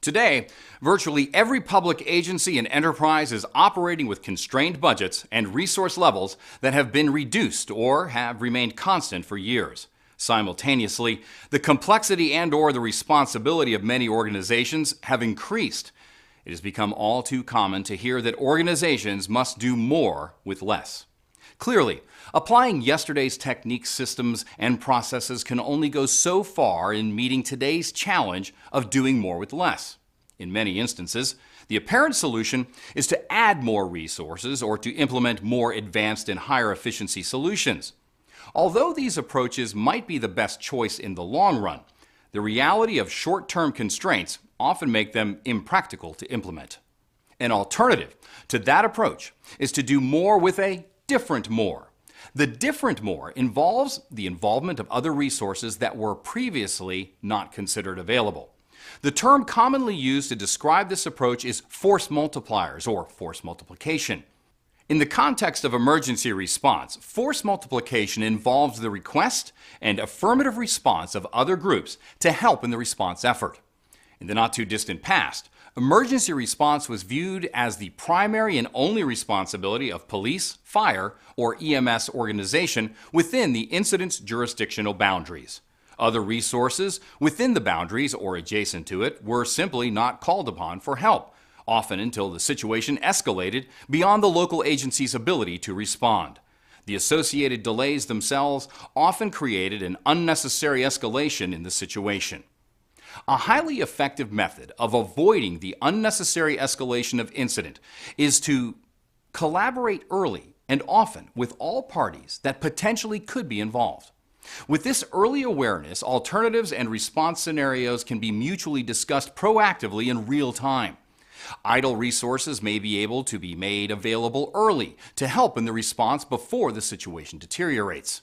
Today, virtually every public agency and enterprise is operating with constrained budgets and resource levels that have been reduced or have remained constant for years. Simultaneously, the complexity and/or the responsibility of many organizations have increased. It has become all too common to hear that organizations must do more with less. Clearly, applying yesterday's techniques, systems, and processes can only go so far in meeting today's challenge of doing more with less. In many instances, the apparent solution is to add more resources or to implement more advanced and higher efficiency solutions. Although these approaches might be the best choice in the long run, the reality of short-term constraints often make them impractical to implement. An alternative to that approach is to do more with a different more. The different more involves the involvement of other resources that were previously not considered available. The term commonly used to describe this approach is force multipliers or force multiplication. In the context of emergency response, force multiplication involves the request and affirmative response of other groups to help in the response effort. In the not-too-distant past, emergency response was viewed as the primary and only responsibility of police, fire, or EMS organization within the incident's jurisdictional boundaries. Other resources within the boundaries or adjacent to it were simply not called upon for help, often until the situation escalated beyond the local agency's ability to respond. The associated delays themselves often created an unnecessary escalation in the situation. A highly effective method of avoiding the unnecessary escalation of incident is to collaborate early and often with all parties that potentially could be involved. With this early awareness, alternatives and response scenarios can be mutually discussed proactively in real time. Idle resources may be able to be made available early to help in the response before the situation deteriorates.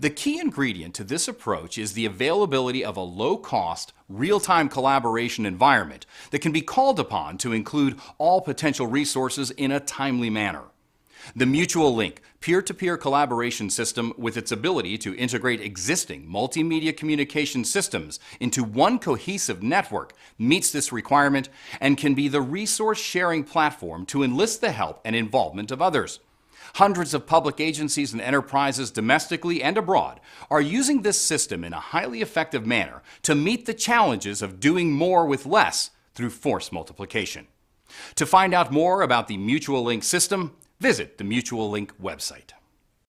The key ingredient to this approach is the availability of a low-cost, real-time collaboration environment that can be called upon to include all potential resources in a timely manner. The Mutual Link peer-to-peer collaboration system, with its ability to integrate existing multimedia communication systems into one cohesive network, meets this requirement and can be the resource-sharing platform to enlist the help and involvement of others. Hundreds of public agencies and enterprises domestically and abroad are using this system in a highly effective manner to meet the challenges of doing more with less through force multiplication. To find out more about the Mutual Link system, visit the Mutual Link website.